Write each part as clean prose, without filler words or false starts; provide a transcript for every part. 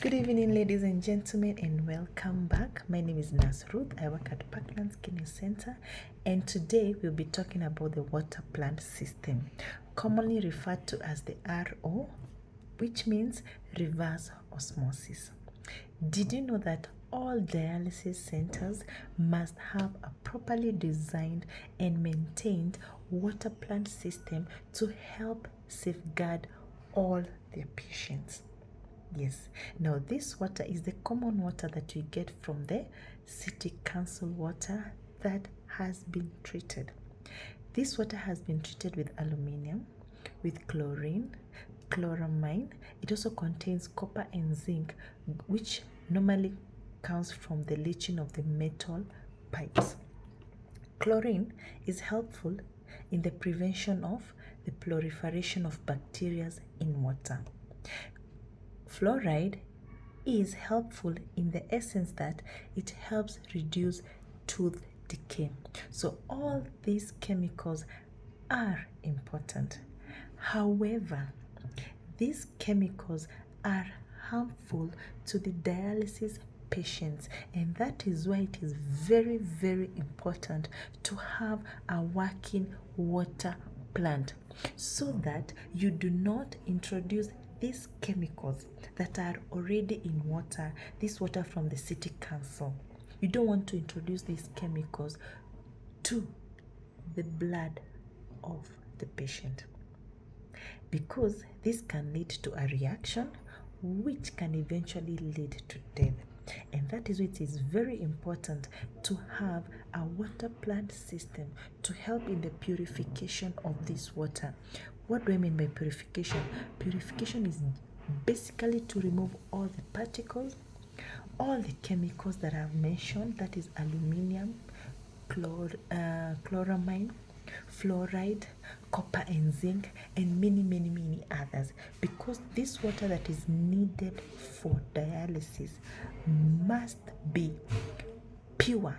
Good evening, ladies and gentlemen, and welcome back. My name is Nurse Ruth. I work at Parklands Kidney Center, and today we'll be talking about the water plant system, commonly referred to as the RO, which means reverse osmosis. Did you know that all dialysis centers must have a properly designed and maintained water plant system to help safeguard all their patients? Yes. Now, this water is the common water that you get from the city council water that has been treated. This water has been treated with aluminium, with chlorine, chloramine. It also contains copper and zinc, which normally comes from the leaching of the metal pipes. Chlorine is helpful in the prevention of the proliferation of bacteria in water. Fluoride is helpful in the essence that it helps reduce tooth decay. So all these chemicals are important. However, these chemicals are harmful to the dialysis patients, and that is why it is very, very important to have a working water plant so that you do not introduce these chemicals that are already in water, this water from the city council. You don't want to introduce these chemicals to the blood of the patient, because this can lead to a reaction which can eventually lead to death. And that is why it is very important to have a water plant system to help in the purification of this water. What do I mean by purification? Purification is basically to remove all the particles, all the chemicals that I've mentioned, that is aluminium, chloramine, fluoride, copper and zinc, and many others, because this water that is needed for dialysis must be pure,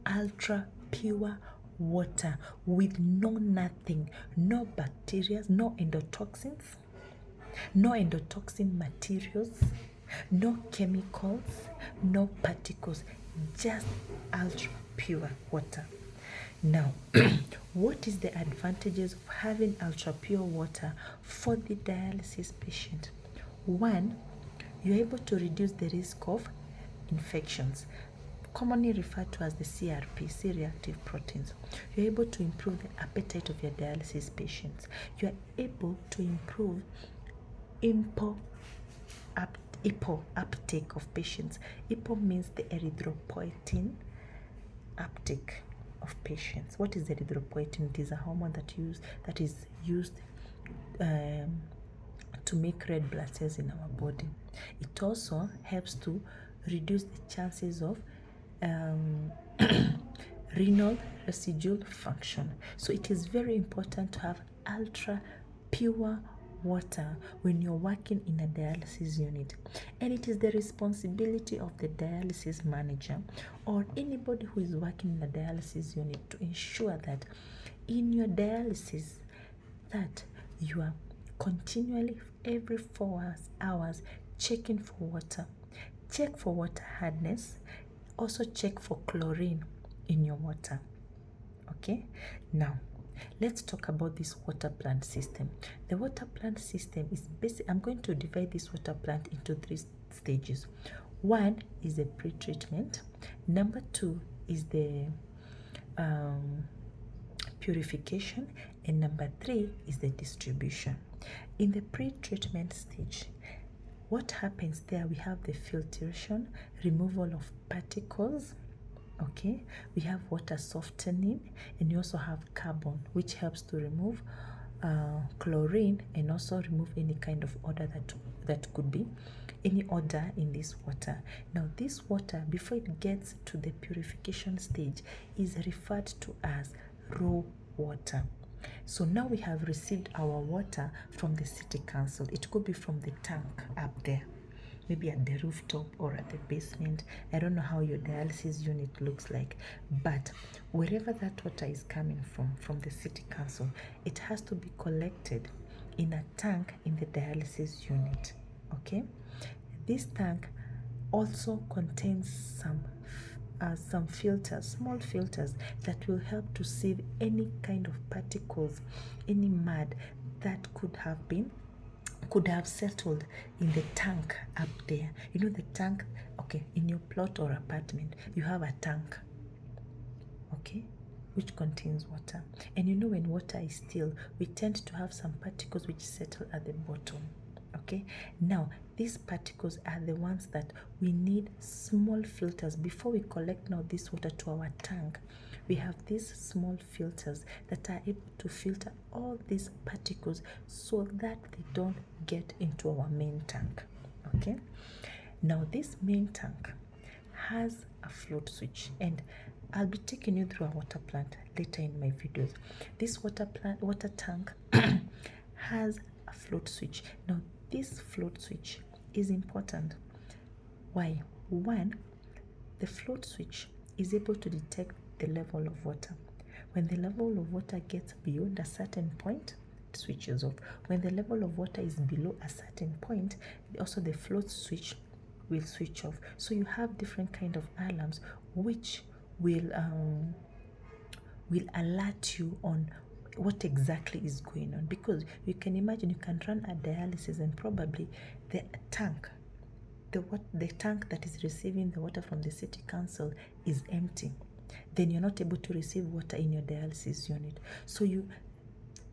ultra pure water with nothing, no bacteria, no endotoxins, no endotoxin materials, no chemicals, no particles, just ultra pure water. Now, what is the advantages of having ultra pure water for the dialysis patient? One, you're able to reduce the risk of infections, commonly referred to as the CRP, C-reactive proteins. You're able to improve the appetite of your dialysis patients. You're able to improve EPO uptake of patients. EPO means the erythropoietin uptake of patients. What is erythropoietin? It is a hormone that is used to make red blood cells in our body. It also helps to reduce the chances of renal residual function. So it is very important to have ultra pure water when you're working in a dialysis unit, and it is the responsibility of the dialysis manager or anybody who is working in a dialysis unit to ensure that in your dialysis that you are continually every 4 hours checking for water. Check for water hardness. Also check for chlorine in your water. Okay, now let's talk about this water plant system. The water plant system is basic. I'm going to divide this water plant into 3 stages. One is the pre-treatment. Number 2 is the purification, and number 3 is the distribution. In the pre-treatment stage, what happens there? We have the filtration, removal of particles. Okay, we have water softening, and you also have carbon, which helps to remove chlorine and also remove any kind of odor that could be any odor in this water. Now, this water, before it gets to the purification stage, is referred to as raw water. So now we have received our water from the city council. It could be from the tank up there, maybe at the rooftop or at the basement. I don't know how your dialysis unit looks like, but wherever that water is coming from the city council, it has to be collected in a tank in the dialysis unit. Okay, This tank also contains some filters, small filters that will help to sieve any kind of particles, any mud that could have settled in the tank up there. You know the tank, okay, in your plot or apartment, you have a tank, okay, which contains water. And you know when water is still, we tend to have some particles which settle at the bottom. Okay, now these particles are the ones that we need small filters before we collect now this water to our tank. We have these small filters that are able to filter all these particles so that they don't get into our main tank. Okay, now this main tank has a float switch, and I'll be taking you through a water plant later in my videos. This water tank has a float switch. Now this float switch is important. Why? One, the float switch is able to detect the level of water. When the level of water gets beyond a certain point, it switches off. When the level of water is below a certain point, also the float switch will switch off. So you have different kind of alarms which will alert you on what exactly is going on, because you can imagine you can run a dialysis and probably the tank that is receiving the water from the city council is empty. Then you're not able to receive water in your dialysis unit. So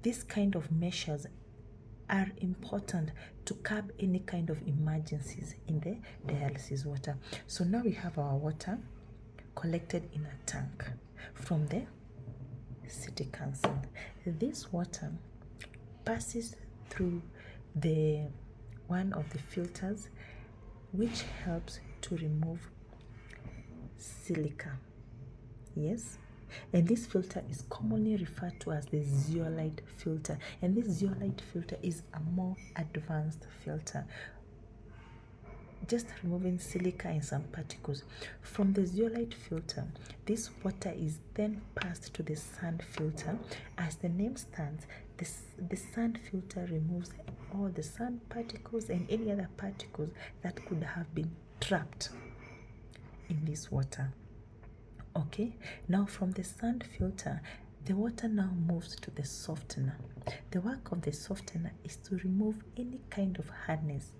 this kind of measures are important to curb any kind of emergencies in the dialysis water. So now we have our water collected in a tank from the city council. This water passes through one of the filters which helps to remove silica. Yes, and this filter is commonly referred to as the zeolite filter, and this zeolite filter is a more advanced filter, just removing silica and some particles. From the zeolite filter, this water is then passed to the sand filter. As the name stands, the sand filter removes all the sand particles and any other particles that could have been trapped in this water. Okay, now from the sand filter, the water now moves to the softener. The work of the softener is to remove any kind of hardness.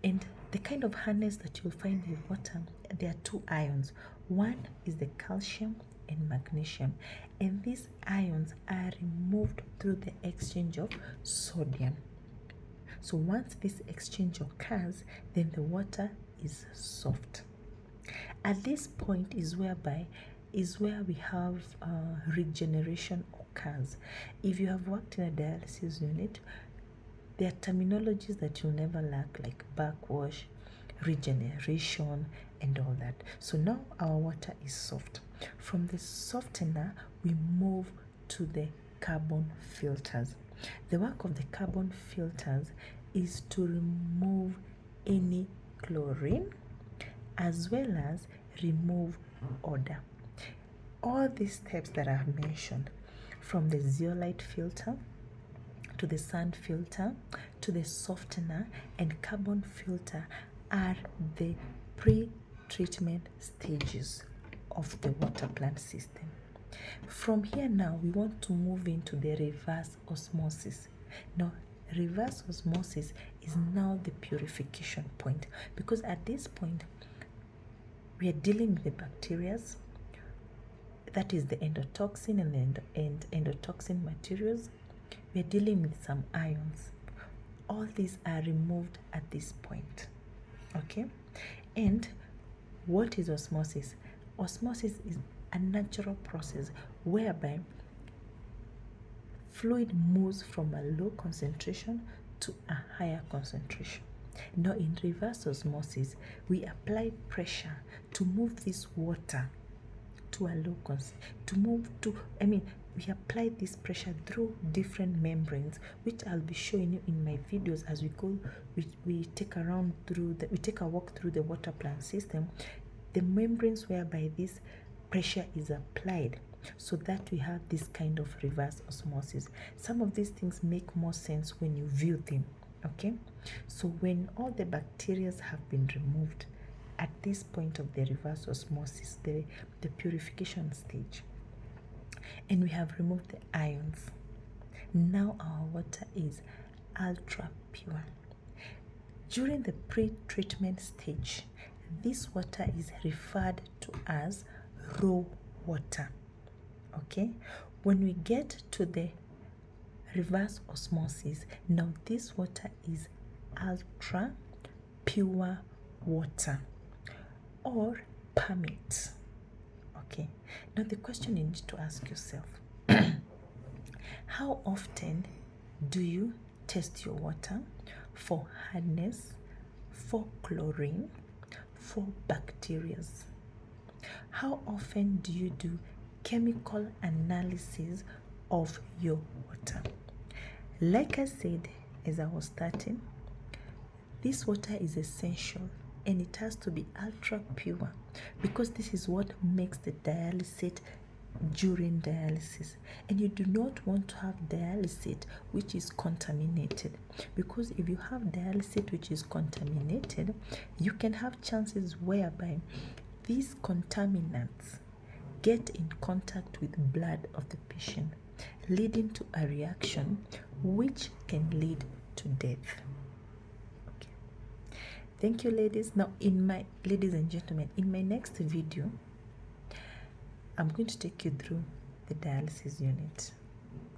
And the kind of hardness that you'll find in water, there are two ions. One is the calcium and magnesium, and these ions are removed through the exchange of sodium. So once this exchange occurs, then the water is soft. At this point is where we have regeneration occurs. If you have worked in a dialysis unit, there are terminologies that you'll never lack, like backwash, regeneration, and all that. So now our water is soft. From the softener, we move to the carbon filters. The work of the carbon filters is to remove any chlorine as well as remove odor. All these steps that I have mentioned, from the zeolite filter to the sand filter to the softener and carbon filter, are the pre-treatment stages of the water plant system. From here now, we want to move into the reverse osmosis. Now, reverse osmosis is now the purification point, because at this point, we are dealing with the bacteria, that is the endotoxin and endotoxin materials. We are dealing with some ions. All these are removed at this point. Okay? And what is osmosis? Osmosis is a natural process whereby fluid moves from a low concentration to a higher concentration. Now, in reverse osmosis, we apply pressure to move this water to a low concentration. We apply this pressure through different membranes, which I'll be showing you in my videos as we go. We take a walk through the water plant system. The membranes whereby this pressure is applied, so that we have this kind of reverse osmosis. Some of these things make more sense when you view them. Okay, so when all the bacteria have been removed at this point of the reverse osmosis, the purification stage, and we have removed the ions, now our water is ultra pure. During the pre-treatment stage, this water is referred to as raw water. Okay, when we get to the reverse osmosis, now this water is ultra pure water or permit. Okay, now the question you need to ask yourself, how often do you test your water for hardness, for chlorine, for bacteria? How often do you do chemical analysis of your water? Like I said as I was starting, this water is essential and it has to be ultra pure because this is what makes the dialysate during dialysis, and you do not want to have dialysate which is contaminated, because if you have dialysate which is contaminated, you can have chances whereby these contaminants get in contact with blood of the patient, leading to a reaction which can lead to death. Okay, thank you, ladies. Now, ladies and gentlemen, in my next video, I'm going to take you through the dialysis unit.